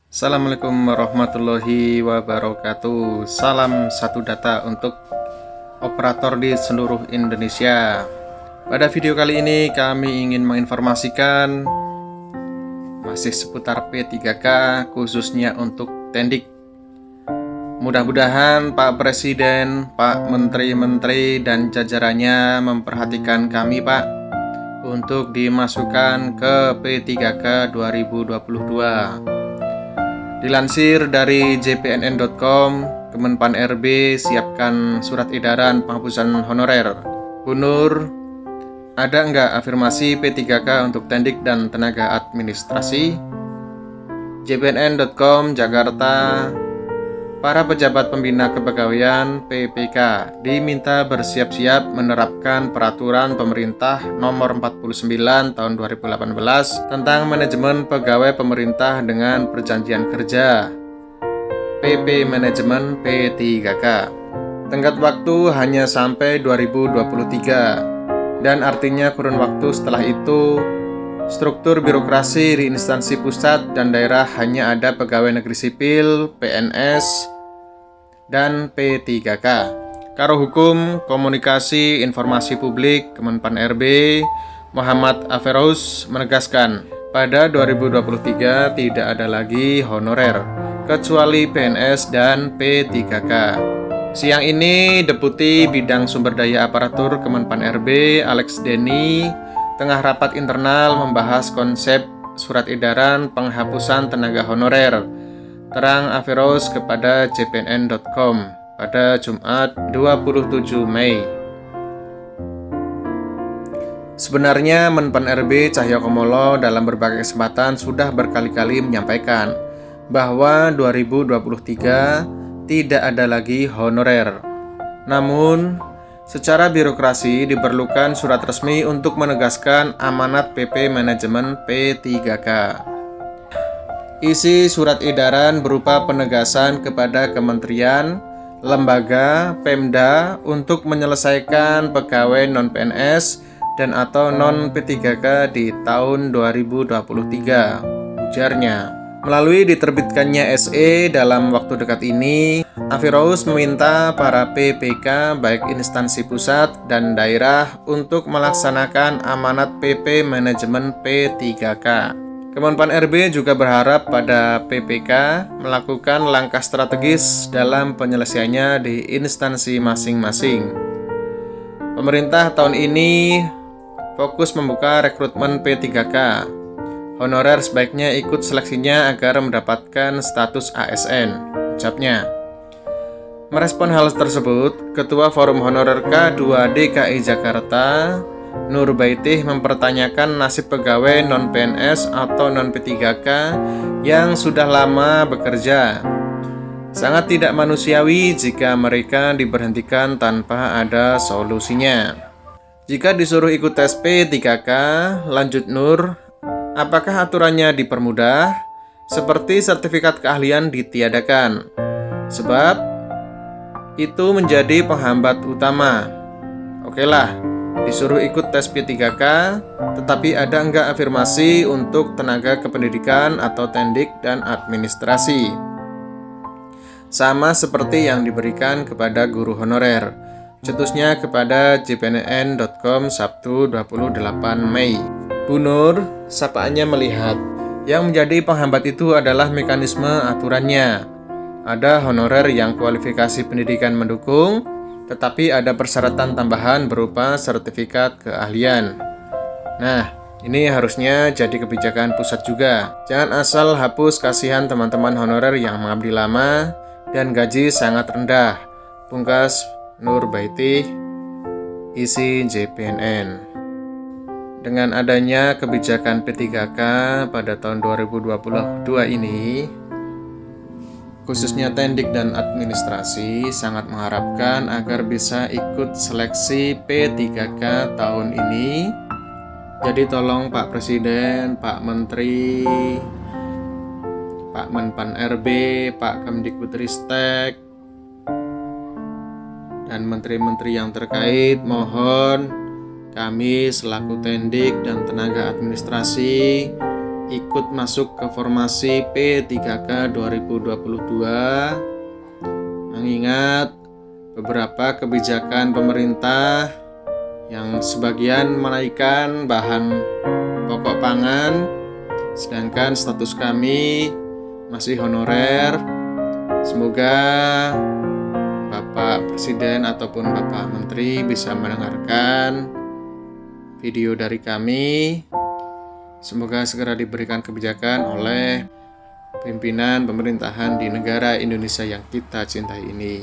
Assalamualaikum warahmatullahi wabarakatuh. Salam satu data untuk operator di seluruh Indonesia. Pada video kali ini kami ingin menginformasikan masih seputar P3K, khususnya untuk Tendik. Mudah-mudahan Pak Presiden, Pak Menteri-Menteri dan jajarannya memperhatikan kami, Pak, untuk dimasukkan ke P3K 2022. Dilansir dari jpnn.com, Kemenpan RB siapkan surat edaran penghapusan honorer. Bu Nur, ada nggak afirmasi P3K untuk Tendik dan tenaga administrasi? jpnn.com Jakarta. Para pejabat pembina kepegawaian PPK diminta bersiap-siap menerapkan peraturan pemerintah nomor 49 tahun 2018 tentang manajemen pegawai pemerintah dengan perjanjian kerja PP Manajemen P3K. Tenggat waktu hanya sampai 2023 dan artinya kurun waktu setelah itu struktur birokrasi di instansi pusat dan daerah hanya ada pegawai negeri sipil, PNS, dan P3K. Karo Hukum, Komunikasi, Informasi Publik, Kemenpan RB, Muhammad Aferous menegaskan, pada 2023 tidak ada lagi honorer, kecuali PNS dan P3K. Siang ini, Deputi Bidang Sumber Daya Aparatur Kemenpan RB, Alex Denny, tengah rapat internal membahas konsep surat edaran penghapusan tenaga honorer, terang Aferous kepada jpnn.com pada Jumat 27 Mei. Sebenarnya Menpan RB Cahyokumolo dalam berbagai kesempatan sudah berkali-kali menyampaikan bahwa 2023 tidak ada lagi honorer. Namun secara birokrasi diperlukan surat resmi untuk menegaskan amanat PP Manajemen P3K. Isi surat edaran berupa penegasan kepada kementerian, lembaga, Pemda untuk menyelesaikan pegawai non-PNS dan atau non-P3K di tahun 2023, ujarnya. Melalui diterbitkannya SE dalam waktu dekat ini, Aferous meminta para PPK baik instansi pusat dan daerah untuk melaksanakan amanat PP Manajemen P3K. Kemenpan RB juga berharap pada PPK melakukan langkah strategis dalam penyelesaiannya di instansi masing-masing. Pemerintah tahun ini fokus membuka rekrutmen P3K. Honorer sebaiknya ikut seleksinya agar mendapatkan status ASN, ucapnya. Merespon hal tersebut, Ketua Forum Honorer K2 DKI Jakarta, Nur Baitih, mempertanyakan nasib pegawai non-PNS atau non-P3K yang sudah lama bekerja. Sangat tidak manusiawi jika mereka diberhentikan tanpa ada solusinya. Jika disuruh ikut tes P3K, lanjut Nur, apakah aturannya dipermudah, seperti sertifikat keahlian ditiadakan? Sebab itu menjadi penghambat utama. Oke lah, disuruh ikut tes P3K, tetapi ada enggak afirmasi untuk tenaga kependidikan atau tendik dan administrasi? Sama seperti yang diberikan kepada guru honorer. Cetusnya kepada jpnn.com Sabtu 28 Mei. Bu Nur, sapaannya melihat yang menjadi penghambat itu adalah mekanisme aturannya. Ada honorer yang kualifikasi pendidikan mendukung, tetapi ada persyaratan tambahan berupa sertifikat keahlian. Nah, ini harusnya jadi kebijakan pusat juga. Jangan asal hapus, kasihan teman-teman honorer yang mengabdi lama dan gaji sangat rendah. Pungkas Nur Baitih, isi JPNN. Dengan adanya kebijakan P3K pada tahun 2022 ini, khususnya tendik dan administrasi sangat mengharapkan agar bisa ikut seleksi P3K tahun ini. Jadi tolong Pak Presiden, Pak Menteri, Pak Menpan RB, Pak Kemdikbudristek, dan menteri-menteri yang terkait, mohon kami selaku tendik dan tenaga administrasi ikut masuk ke formasi P3K 2022, mengingat beberapa kebijakan pemerintah yang sebagian menaikkan bahan pokok pangan, sedangkan status kami masih honorer. Semoga Bapak Presiden ataupun Bapak Menteri bisa mendengarkan video dari kami. Semoga segera diberikan kebijakan oleh pimpinan pemerintahan di negara Indonesia yang kita cintai ini.